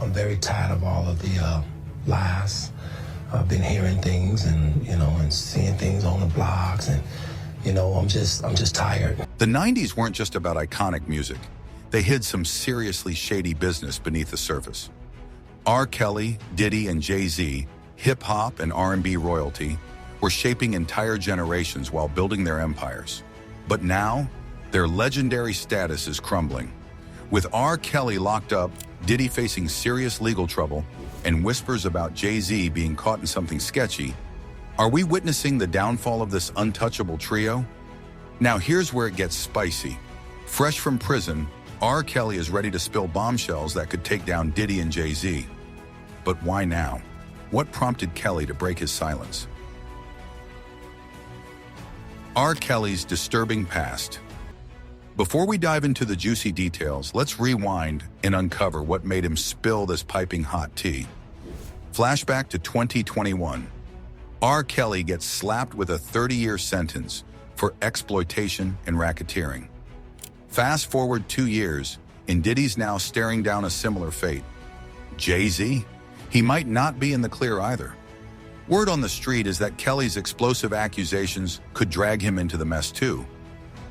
I'm very tired of all of the lies. I've been hearing things and, and seeing things on the blogs and, I'm just tired. The 90s weren't just about iconic music. They hid some seriously shady business beneath the surface. R. Kelly, Diddy, and Jay-Z, hip-hop and R&B royalty, were shaping entire generations while building their empires. But now, their legendary status is crumbling. With R. Kelly locked up, Diddy facing serious legal trouble, and whispers about Jay-Z being caught in something sketchy, are we witnessing the downfall of this untouchable trio? Now here's where it gets spicy. Fresh from prison, R. Kelly is ready to spill bombshells that could take down Diddy and Jay-Z. But why now? What prompted Kelly to break his silence? R. Kelly's disturbing past. Before we dive into the juicy details, let's rewind and uncover what made him spill this piping hot tea. Flashback to 2021. R. Kelly gets slapped with a 30-year sentence for exploitation and racketeering. Fast forward 2 years, and Diddy's now staring down a similar fate. Jay-Z? He might not be in the clear either. Word on the street is that Kelly's explosive accusations could drag him into the mess too.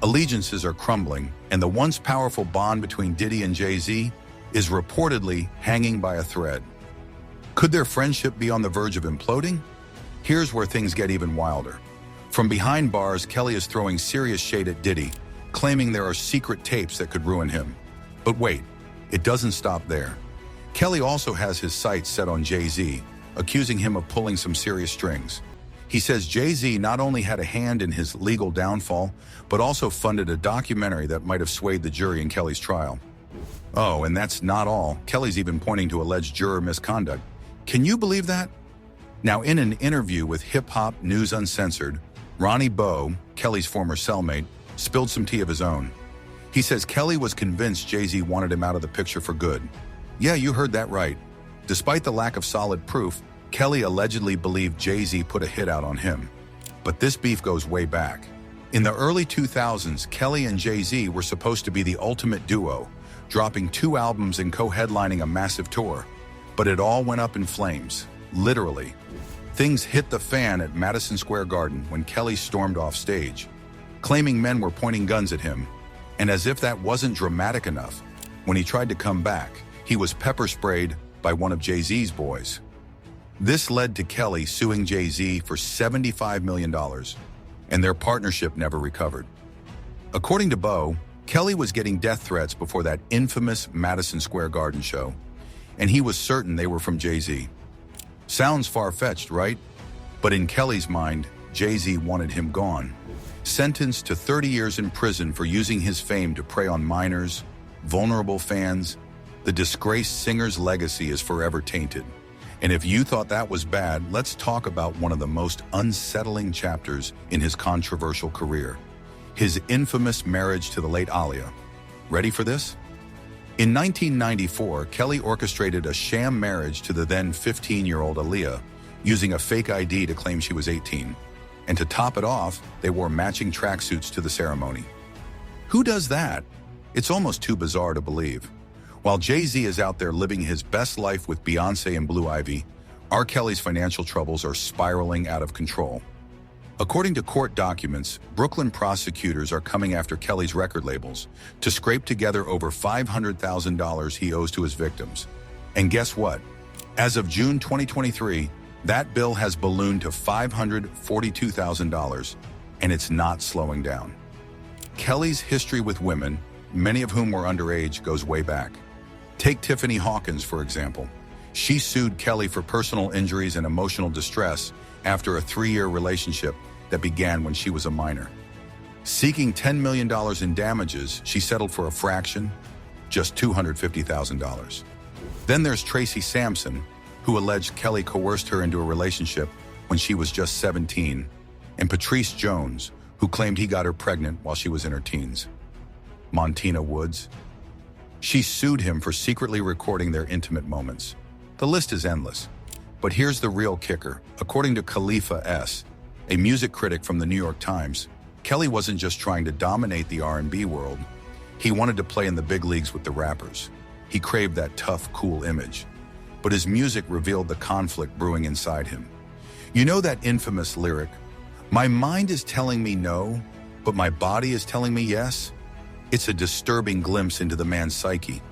Allegiances are crumbling, and the once powerful bond between Diddy and Jay-Z is reportedly hanging by a thread. Could their friendship be on the verge of imploding? Here's where things get even wilder. From behind bars, Kelly is throwing serious shade at Diddy, claiming there are secret tapes that could ruin him. But wait, it doesn't stop there. Kelly also has his sights set on Jay-Z, accusing him of pulling some serious strings. He says Jay-Z not only had a hand in his legal downfall, but also funded a documentary that might have swayed the jury in Kelly's trial. Oh, and that's not all. Kelly's even pointing to alleged juror misconduct. Can you believe that? Now, in an interview with Hip Hop News Uncensored, Ronnie Bowe, Kelly's former cellmate, spilled some tea of his own. He says Kelly was convinced Jay-Z wanted him out of the picture for good. Yeah, you heard that right. Despite the lack of solid proof, Kelly allegedly believed Jay-Z put a hit out on him. But this beef goes way back. In the early 2000s, Kelly and Jay-Z were supposed to be the ultimate duo, dropping 2 albums and co-headlining a massive tour. But it all went up in flames, literally. Things hit the fan at Madison Square Garden when Kelly stormed off stage, claiming men were pointing guns at him. And as if that wasn't dramatic enough, when he tried to come back, he was pepper sprayed by one of Jay-Z's boys. This led to Kelly suing Jay-Z for $75 million, and their partnership never recovered. According to Bowe, Kelly was getting death threats before that infamous Madison Square Garden show, and he was certain they were from Jay-Z. Sounds far-fetched, right? But in Kelly's mind, Jay-Z wanted him gone. Sentenced to 30 years in prison for using his fame to prey on minors, vulnerable fans, the disgraced singer's legacy is forever tainted. And if you thought that was bad, let's talk about one of the most unsettling chapters in his controversial career. His infamous marriage to the late Aaliyah. Ready for this? In 1994, Kelly orchestrated a sham marriage to the then 15-year-old Aaliyah, using a fake ID to claim she was 18. And to top it off, they wore matching tracksuits to the ceremony. Who does that? It's almost too bizarre to believe. While Jay-Z is out there living his best life with Beyoncé and Blue Ivy, R. Kelly's financial troubles are spiraling out of control. According to court documents, Brooklyn prosecutors are coming after Kelly's record labels to scrape together over $500,000 he owes to his victims. And guess what? As of June 2023, that bill has ballooned to $542,000, and it's not slowing down. Kelly's history with women, many of whom were underage, goes way back. Take Tiffany Hawkins, for example. She sued Kelly for personal injuries and emotional distress after a 3-year relationship that began when she was a minor. Seeking $10 million in damages, she settled for a fraction, just $250,000. Then there's Tracy Sampson, who alleged Kelly coerced her into a relationship when she was just 17, and Patrice Jones, who claimed he got her pregnant while she was in her teens. Montina Woods. She sued him for secretly recording their intimate moments. The list is endless. But here's the real kicker. According to Khalifa S., a music critic from the New York Times, Kelly wasn't just trying to dominate the R&B world. He wanted to play in the big leagues with the rappers. He craved that tough, cool image. but his music revealed the conflict brewing inside him. You know that infamous lyric, "My mind is telling me no, but my body is telling me yes"? It's a disturbing glimpse into the man's psyche,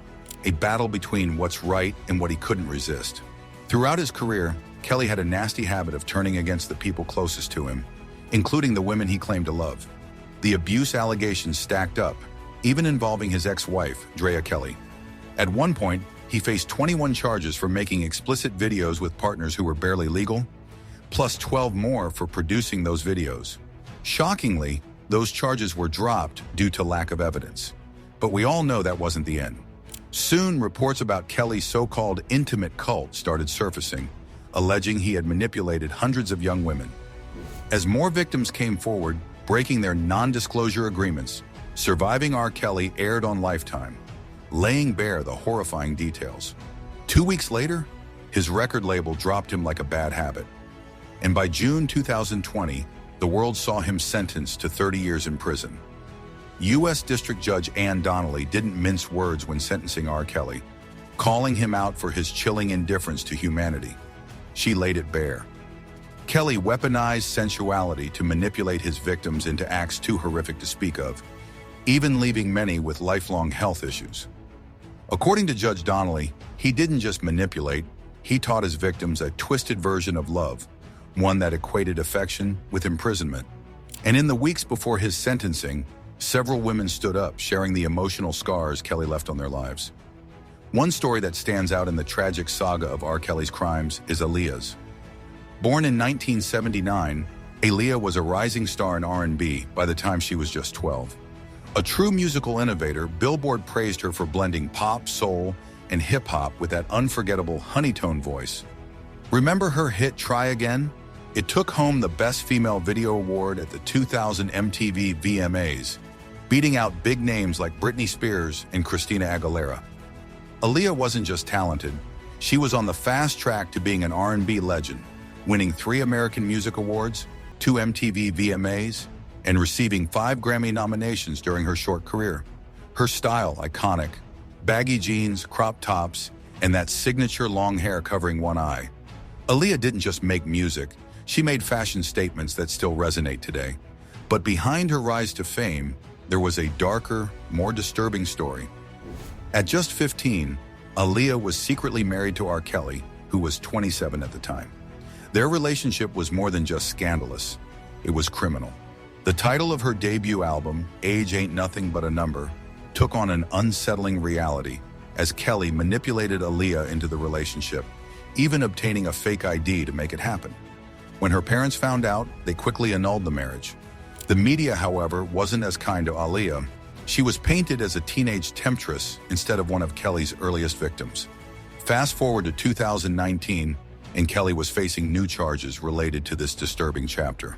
a battle between what's right and what he couldn't resist. Throughout his career, Kelly had a nasty habit of turning against the people closest to him, including the women he claimed to love. The abuse allegations stacked up, even involving his ex-wife, Drea Kelly. At one point, he faced 21 charges for making explicit videos with partners who were barely legal, plus 12 more for producing those videos. Shockingly, those charges were dropped due to lack of evidence. But we all know that wasn't the end. Soon, reports about Kelly's so-called intimate cult started surfacing, alleging he had manipulated hundreds of young women. As more victims came forward, breaking their non-disclosure agreements, Surviving R. Kelly aired on Lifetime, laying bare the horrifying details. 2 weeks later, his record label dropped him like a bad habit. And by June 2020, the world saw him sentenced to 30 years in prison. U.S. District Judge Ann Donnelly didn't mince words when sentencing R. Kelly, calling him out for his chilling indifference to humanity. She laid it bare. Kelly weaponized sensuality to manipulate his victims into acts too horrific to speak of, even leaving many with lifelong health issues. According to Judge Donnelly, he didn't just manipulate, he taught his victims a twisted version of love, one that equated affection with imprisonment. And in the weeks before his sentencing, several women stood up, sharing the emotional scars Kelly left on their lives. One story that stands out in the tragic saga of R. Kelly's crimes is Aaliyah's. Born in 1979, Aaliyah was a rising star in R&B by the time she was just 12. A true musical innovator, Billboard praised her for blending pop, soul, and hip-hop with that unforgettable honeytone voice. Remember her hit Try Again? It took home the Best Female Video Award at the 2000 MTV VMAs, beating out big names like Britney Spears and Christina Aguilera. Aaliyah wasn't just talented, she was on the fast track to being an R&B legend, winning 3 American Music Awards, 2 MTV VMAs, and receiving 5 Grammy nominations during her short career. Her style, iconic. Baggy jeans, crop tops, and that signature long hair covering one eye. Aaliyah didn't just make music, she made fashion statements that still resonate today. But behind her rise to fame, there was a darker, more disturbing story. At just 15, Aaliyah was secretly married to R. Kelly, who was 27 at the time. Their relationship was more than just scandalous, it was criminal. The title of her debut album, Age Ain't Nothing But a Number, took on an unsettling reality as Kelly manipulated Aaliyah into the relationship, even obtaining a fake ID to make it happen. When her parents found out, they quickly annulled the marriage. The media, however, wasn't as kind to Aaliyah. She was painted as a teenage temptress instead of one of Kelly's earliest victims. Fast forward to 2019, and Kelly was facing new charges related to this disturbing chapter.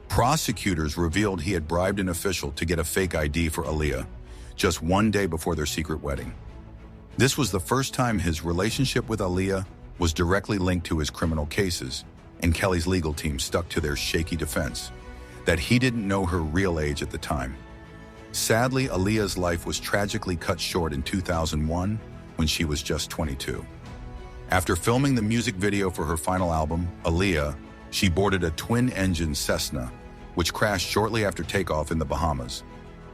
Prosecutors revealed he had bribed an official to get a fake ID for Aaliyah, just one day before their secret wedding. This was the first time his relationship with Aaliyah was directly linked to his criminal cases, and Kelly's legal team stuck to their shaky defense, that he didn't know her real age at the time. Sadly, Aaliyah's life was tragically cut short in 2001 when she was just 22. After filming the music video for her final album, Aaliyah, she boarded a twin-engine Cessna, which crashed shortly after takeoff in the Bahamas.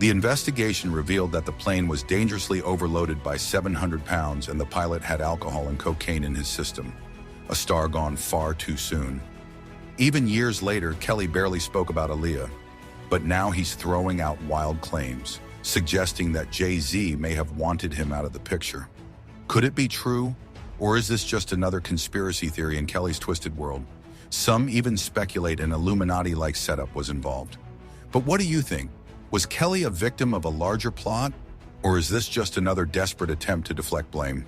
The investigation revealed that the plane was dangerously overloaded by 700 pounds and the pilot had alcohol and cocaine in his system, a star gone far too soon. Even years later, Kelly barely spoke about Aaliyah, but now he's throwing out wild claims, suggesting that Jay-Z may have wanted him out of the picture. Could it be true, or is this just another conspiracy theory in Kelly's twisted world? Some even speculate an Illuminati-like setup was involved. But what do you think? Was Kelly a victim of a larger plot? Or is this just another desperate attempt to deflect blame?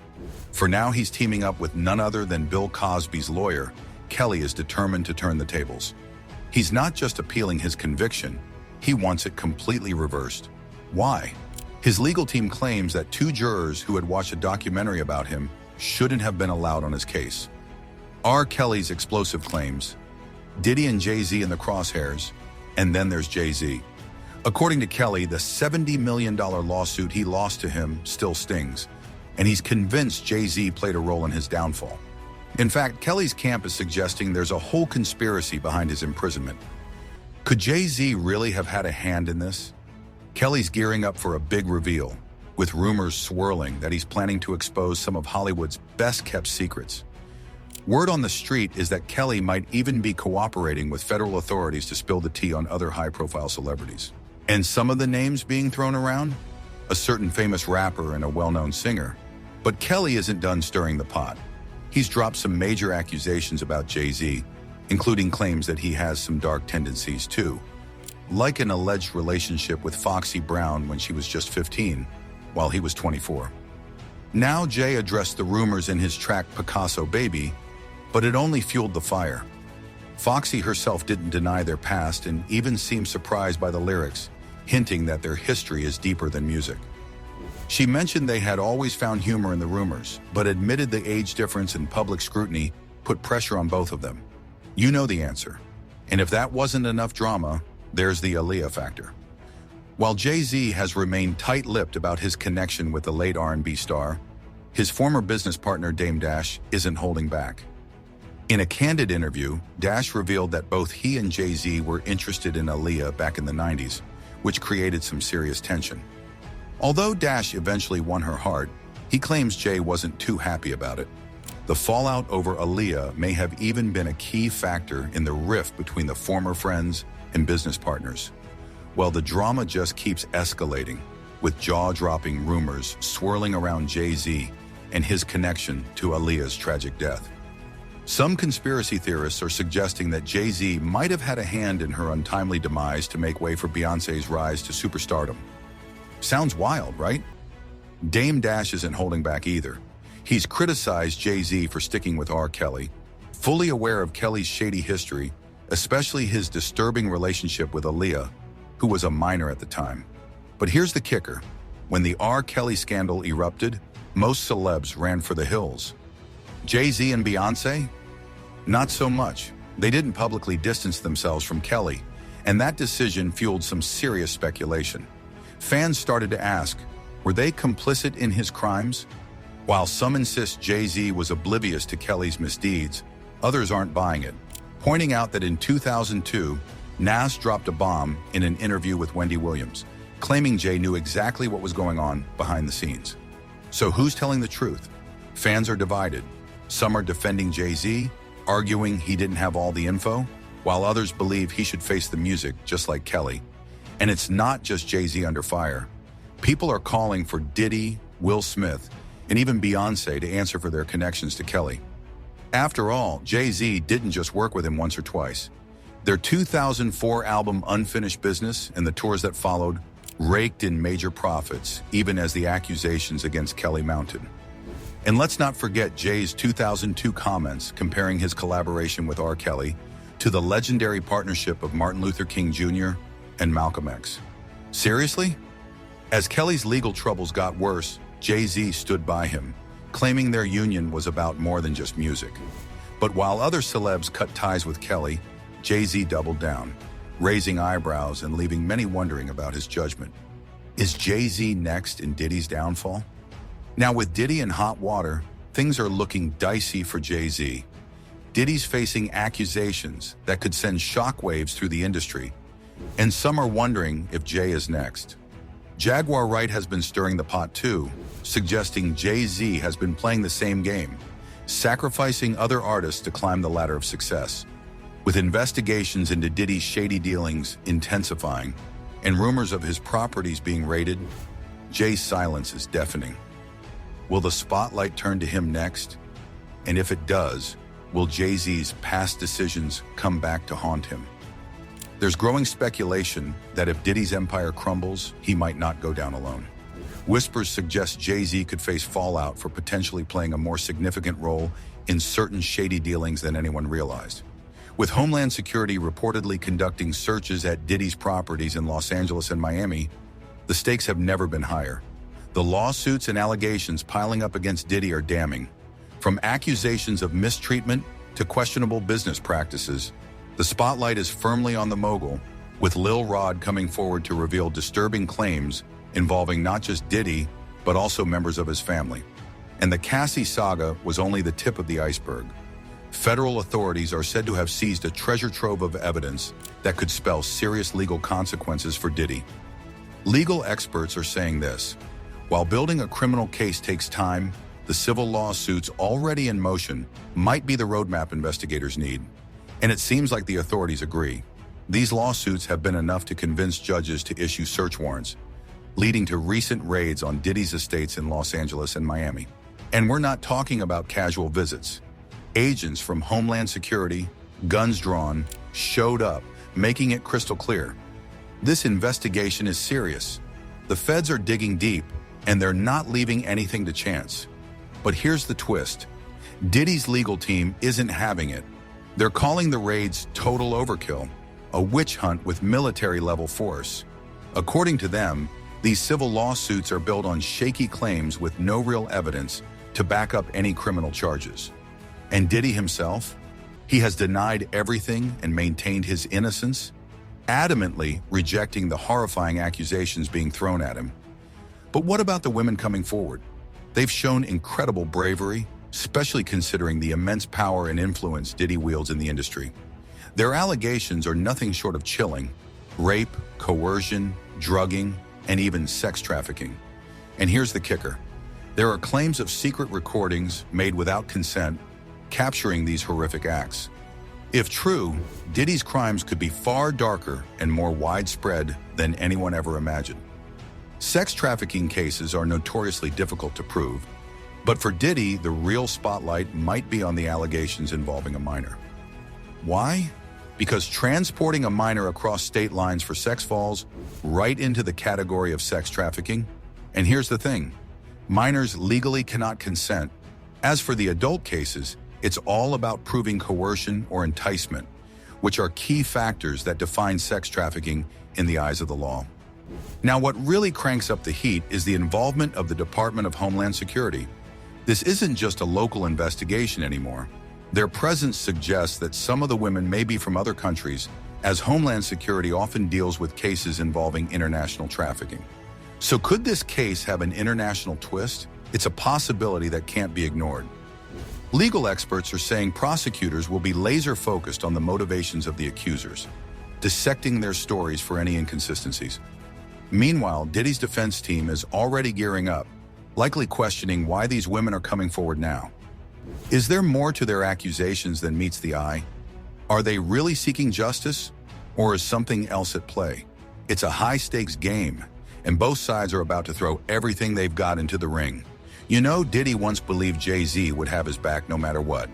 For now, he's teaming up with none other than Bill Cosby's lawyer. Kelly is determined to turn the tables. He's not just appealing his conviction, he wants it completely reversed. Why? His legal team claims that 2 jurors who had watched a documentary about him shouldn't have been allowed on his case. R. Kelly's explosive claims, Diddy and Jay-Z in the crosshairs, and then there's Jay-Z. According to Kelly, the $70 million lawsuit he lost to him still stings, and he's convinced Jay-Z played a role in his downfall. In fact, Kelly's camp is suggesting there's a whole conspiracy behind his imprisonment. Could Jay-Z really have had a hand in this? Kelly's gearing up for a big reveal, with rumors swirling that he's planning to expose some of Hollywood's best-kept secrets. Word on the street is that Kelly might even be cooperating with federal authorities to spill the tea on other high-profile celebrities. And some of the names being thrown around? A certain famous rapper and a well-known singer. But Kelly isn't done stirring the pot. He's dropped some major accusations about Jay-Z, including claims that he has some dark tendencies too, like an alleged relationship with Foxy Brown when she was just 15, while he was 24. Now Jay addressed the rumors in his track Picasso Baby, but it only fueled the fire. Foxy herself didn't deny their past and even seemed surprised by the lyrics, hinting that their history is deeper than music. She mentioned they had always found humor in the rumors, but admitted the age difference and public scrutiny put pressure on both of them. You know the answer. And if that wasn't enough drama, there's the Aaliyah factor. While Jay-Z has remained tight-lipped about his connection with the late R&B star, his former business partner Dame Dash isn't holding back. In a candid interview, Dash revealed that both he and Jay-Z were interested in Aaliyah back in the 90s, which created some serious tension. Although Dash eventually won her heart, he claims Jay wasn't too happy about it. The fallout over Aaliyah may have even been a key factor in the rift between the former friends and business partners. Well, the drama just keeps escalating, with jaw-dropping rumors swirling around Jay-Z and his connection to Aaliyah's tragic death. Some conspiracy theorists are suggesting that Jay-Z might have had a hand in her untimely demise to make way for Beyoncé's rise to superstardom. Sounds wild, right? Dame Dash isn't holding back either. He's criticized Jay-Z for sticking with R. Kelly, fully aware of Kelly's shady history, especially his disturbing relationship with Aaliyah, who was a minor at the time. But here's the kicker. When the R. Kelly scandal erupted, most celebs ran for the hills. Jay-Z and Beyoncé? Not so much. They didn't publicly distance themselves from Kelly, and that decision fueled some serious speculation. Fans started to ask, were they complicit in his crimes? While some insist Jay-Z was oblivious to Kelly's misdeeds, others aren't buying it, pointing out that in 2002, Nas dropped a bomb in an interview with Wendy Williams, claiming Jay knew exactly what was going on behind the scenes. So who's telling the truth? Fans are divided. Some are defending Jay-Z, arguing he didn't have all the info, while others believe he should face the music just like Kelly. And it's not just Jay-Z under fire. People are calling for Diddy, Will Smith, and even Beyoncé to answer for their connections to Kelly. After all, Jay-Z didn't just work with him once or twice. Their 2004 album Unfinished Business and the tours that followed raked in major profits, even as the accusations against Kelly mounted. And let's not forget Jay's 2002 comments comparing his collaboration with R. Kelly to the legendary partnership of Martin Luther King Jr. and Malcolm X. Seriously? As Kelly's legal troubles got worse, Jay-Z stood by him, claiming their union was about more than just music. But while other celebs cut ties with Kelly, Jay-Z doubled down, raising eyebrows and leaving many wondering about his judgment. Is Jay-Z next in Diddy's downfall? Now with Diddy in hot water, things are looking dicey for Jay-Z. Diddy's facing accusations that could send shockwaves through the industry, and some are wondering if Jay is next. Jaguar Wright has been stirring the pot too, suggesting Jay-Z has been playing the same game, sacrificing other artists to climb the ladder of success. With investigations into Diddy's shady dealings intensifying and rumors of his properties being raided, Jay's silence is deafening. Will the spotlight turn to him next? And if it does, will Jay-Z's past decisions come back to haunt him? There's growing speculation that if Diddy's empire crumbles, he might not go down alone. Whispers suggest Jay-Z could face fallout for potentially playing a more significant role in certain shady dealings than anyone realized. With Homeland Security reportedly conducting searches at Diddy's properties in Los Angeles and Miami, the stakes have never been higher. The lawsuits and allegations piling up against Diddy are damning. From accusations of mistreatment to questionable business practices, the spotlight is firmly on the mogul, with Lil Rod coming forward to reveal disturbing claims involving not just Diddy, but also members of his family. And the Cassie saga was only the tip of the iceberg. Federal authorities are said to have seized a treasure trove of evidence that could spell serious legal consequences for Diddy. Legal experts are saying this: while building a criminal case takes time, the civil lawsuits already in motion might be the roadmap investigators need. And it seems like the authorities agree. These lawsuits have been enough to convince judges to issue search warrants, leading to recent raids on Diddy's estates in Los Angeles and Miami. And we're not talking about casual visits. Agents from Homeland Security, guns drawn, showed up, making it crystal clear. This investigation is serious. The feds are digging deep, and they're not leaving anything to chance. But here's the twist. Diddy's legal team isn't having it. They're calling the raids total overkill, a witch hunt with military-level force. According to them, these civil lawsuits are built on shaky claims with no real evidence to back up any criminal charges. And Diddy himself? He has denied everything and maintained his innocence, adamantly rejecting the horrifying accusations being thrown at him. But what about the women coming forward? They've shown incredible bravery, especially considering the immense power and influence Diddy wields in the industry. Their allegations are nothing short of chilling: rape, coercion, drugging, and even sex trafficking. And here's the kicker. There are claims of secret recordings made without consent capturing these horrific acts. If true, Diddy's crimes could be far darker and more widespread than anyone ever imagined. Sex trafficking cases are notoriously difficult to prove, but for Diddy, the real spotlight might be on the allegations involving a minor. Why? Because transporting a minor across state lines for sex falls right into the category of sex trafficking. And here's the thing: minors legally cannot consent. As for the adult cases, it's all about proving coercion or enticement, which are key factors that define sex trafficking in the eyes of the law. Now, what really cranks up the heat is the involvement of the Department of Homeland Security. This isn't just a local investigation anymore. Their presence suggests that some of the women may be from other countries, as Homeland Security often deals with cases involving international trafficking. So could this case have an international twist? It's a possibility that can't be ignored. Legal experts are saying prosecutors will be laser-focused on the motivations of the accusers, dissecting their stories for any inconsistencies. Meanwhile, Diddy's defense team is already gearing up, likely questioning why these women are coming forward now. Is there more to their accusations than meets the eye? Are they really seeking justice, or is something else at play? It's a high-stakes game, and both sides are about to throw everything they've got into the ring. You know, Diddy once believed Jay-Z would have his back no matter what.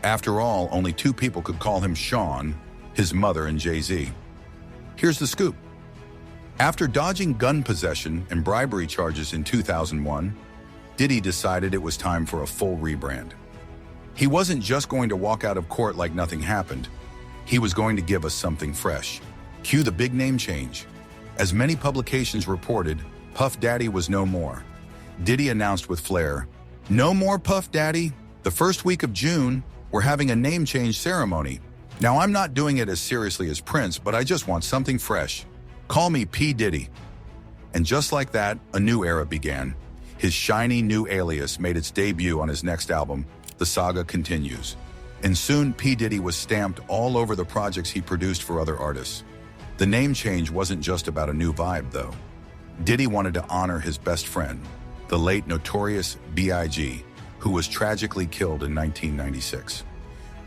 After all, only two people could call him Sean, his mother and Jay-Z. Here's the scoop. After dodging gun possession and bribery charges in 2001, Diddy decided it was time for a full rebrand. He wasn't just going to walk out of court like nothing happened. He was going to give us something fresh. Cue the big name change. As many publications reported, Puff Daddy was no more. Diddy announced with flair, "No more Puff Daddy. The first week of June, we're having a name change ceremony. Now, I'm not doing it as seriously as Prince, but I just want something fresh. Call me P. Diddy." And just like that, a new era began. His shiny new alias made its debut on his next album, The Saga Continues. And soon, P. Diddy was stamped all over the projects he produced for other artists. The name change wasn't just about a new vibe, though. Diddy wanted to honor his best friend, the late Notorious B.I.G., who was tragically killed in 1996.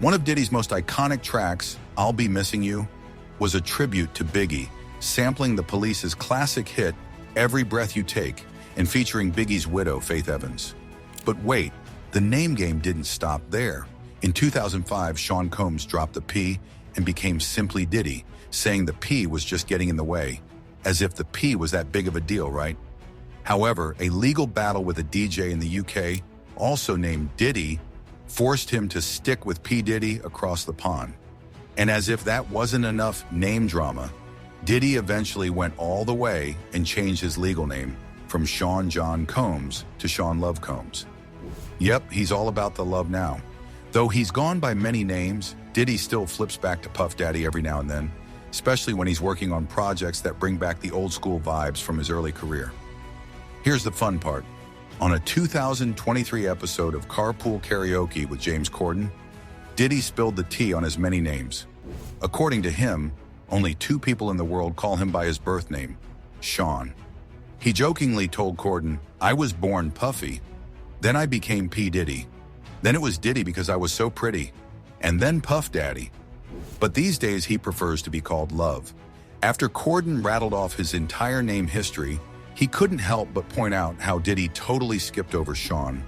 One of Diddy's most iconic tracks, I'll Be Missing You, was a tribute to Biggie, sampling the Police's classic hit, Every Breath You Take, and featuring Biggie's widow, Faith Evans. But wait, the name game didn't stop there. In 2005, Sean Combs dropped the P and became simply Diddy, saying the P was just getting in the way, as if the P was that big of a deal, right? However, a legal battle with a DJ in the UK, also named Diddy, forced him to stick with P. Diddy across the pond. And as if that wasn't enough name drama, Diddy eventually went all the way and changed his legal name from Sean John Combs to Sean Love Combs. Yep, he's all about the love now. Though he's gone by many names, Diddy still flips back to Puff Daddy every now and then, especially when he's working on projects that bring back the old school vibes from his early career. Here's the fun part. On a 2023 episode of Carpool Karaoke with James Corden, Diddy spilled the tea on his many names. According to him, only 2 people in the world call him by his birth name, Sean. He jokingly told Corden, "I was born Puffy, then I became P. Diddy. Then it was Diddy because I was so pretty, and then Puff Daddy." But these days he prefers to be called Love. After Corden rattled off his entire name history, he couldn't help but point out how Diddy totally skipped over Sean,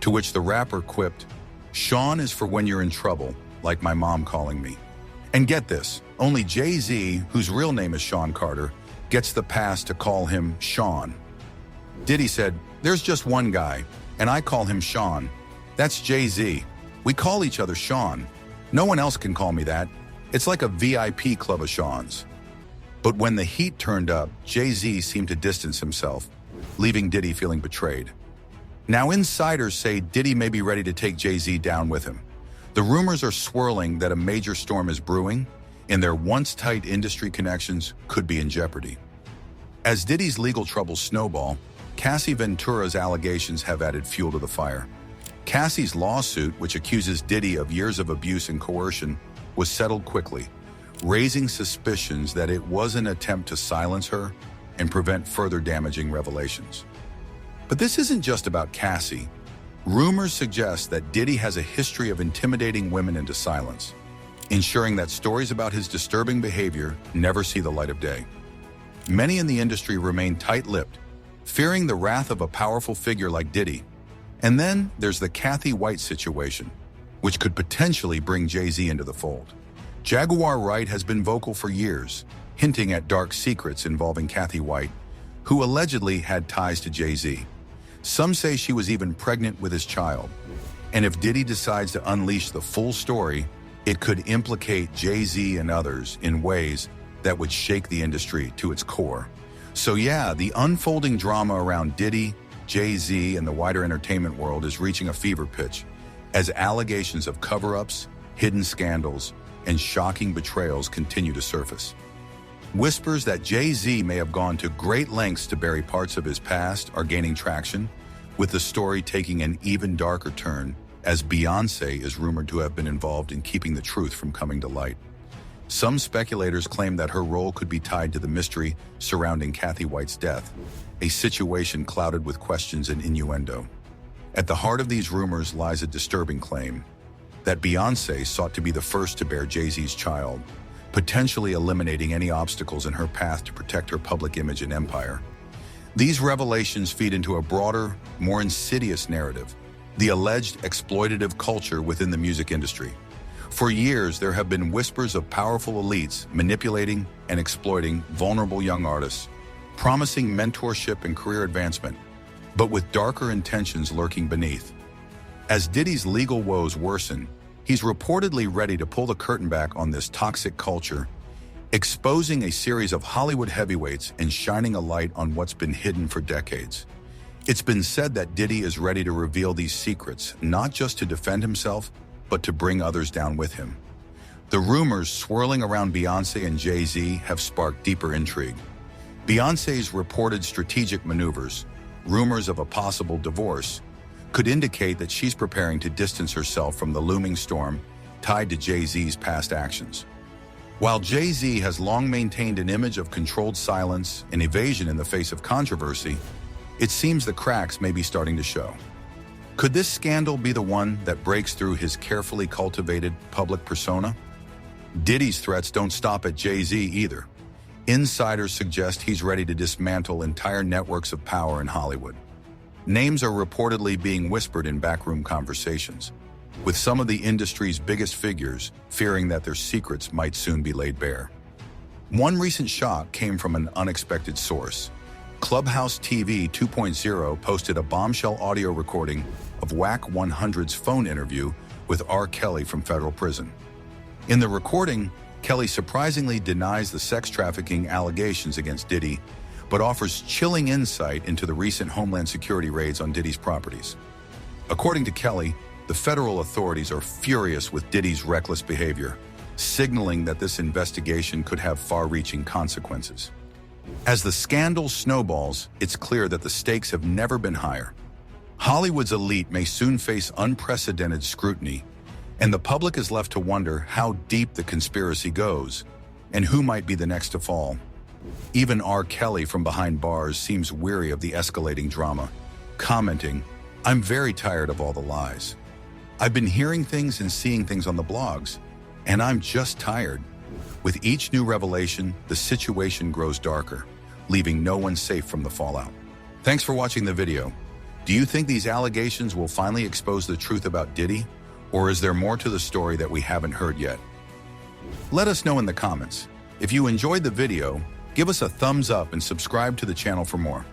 to which the rapper quipped, "Sean is for when you're in trouble, like my mom calling me." And get this, only Jay-Z, whose real name is Sean Carter, gets the pass to call him Sean. Diddy said, "There's just one guy, and I call him Sean. That's Jay-Z. We call each other Sean. No one else can call me that. It's like a VIP club of Seans." But when the heat turned up, Jay-Z seemed to distance himself, leaving Diddy feeling betrayed. Now insiders say Diddy may be ready to take Jay-Z down with him. The rumors are swirling that a major storm is brewing, and their once-tight industry connections could be in jeopardy. As Diddy's legal troubles snowball, Cassie Ventura's allegations have added fuel to the fire. Cassie's lawsuit, which accuses Diddy of years of abuse and coercion, was settled quickly, raising suspicions that it was an attempt to silence her and prevent further damaging revelations. But this isn't just about Cassie. Rumors suggest that Diddy has a history of intimidating women into silence, ensuring that stories about his disturbing behavior never see the light of day. Many in the industry remain tight-lipped, fearing the wrath of a powerful figure like Diddy. And then there's the Kathy White situation, which could potentially bring Jay-Z into the fold. Jaguar Wright has been vocal for years, hinting at dark secrets involving Kathy White, who allegedly had ties to Jay-Z. Some say she was even pregnant with his child. And if Diddy decides to unleash the full story, it could implicate Jay-Z and others in ways that would shake the industry to its core. So yeah, the unfolding drama around Diddy, Jay-Z, and the wider entertainment world is reaching a fever pitch as allegations of cover-ups, hidden scandals, and shocking betrayals continue to surface. Whispers that Jay-Z may have gone to great lengths to bury parts of his past are gaining traction, with the story taking an even darker turn as Beyoncé is rumored to have been involved in keeping the truth from coming to light. Some speculators claim that her role could be tied to the mystery surrounding Kathy White's death, a situation clouded with questions and innuendo. At the heart of these rumors lies a disturbing claim that Beyoncé sought to be the first to bear Jay-Z's child, potentially eliminating any obstacles in her path to protect her public image and empire. These revelations feed into a broader, more insidious narrative, the alleged exploitative culture within the music industry. For years, there have been whispers of powerful elites manipulating and exploiting vulnerable young artists, promising mentorship and career advancement, but with darker intentions lurking beneath. As Diddy's legal woes worsen, he's reportedly ready to pull the curtain back on this toxic culture, exposing a series of Hollywood heavyweights and shining a light on what's been hidden for decades. It's been said that Diddy is ready to reveal these secrets, not just to defend himself, but to bring others down with him. The rumors swirling around Beyoncé and Jay-Z have sparked deeper intrigue. Beyoncé's reported strategic maneuvers, rumors of a possible divorce, could indicate that she's preparing to distance herself from the looming storm tied to Jay-Z's past actions. While Jay-Z has long maintained an image of controlled silence and evasion in the face of controversy, it seems the cracks may be starting to show. Could this scandal be the one that breaks through his carefully cultivated public persona? Diddy's threats don't stop at Jay-Z either. Insiders suggest he's ready to dismantle entire networks of power in Hollywood. Names are reportedly being whispered in backroom conversations, with some of the industry's biggest figures fearing that their secrets might soon be laid bare. One recent shock came from an unexpected source. Clubhouse TV 2.0 posted a bombshell audio recording of Whack 100's phone interview with R. Kelly from federal prison. In the recording, Kelly surprisingly denies the sex trafficking allegations against Diddy, but offers chilling insight into the recent Homeland Security raids on Diddy's properties. According to Kelly, the federal authorities are furious with Diddy's reckless behavior, signaling that this investigation could have far-reaching consequences. As the scandal snowballs, it's clear that the stakes have never been higher. Hollywood's elite may soon face unprecedented scrutiny, and the public is left to wonder how deep the conspiracy goes and who might be the next to fall. Even R. Kelly from behind bars seems weary of the escalating drama, commenting, "I'm very tired of all the lies. I've been hearing things and seeing things on the blogs, and I'm just tired." With each new revelation, the situation grows darker, leaving no one safe from the fallout. Thanks for watching the video. Do you think these allegations will finally expose the truth about Diddy? Or is there more to the story that we haven't heard yet? Let us know in the comments. If you enjoyed the video, give us a thumbs up and subscribe to the channel for more.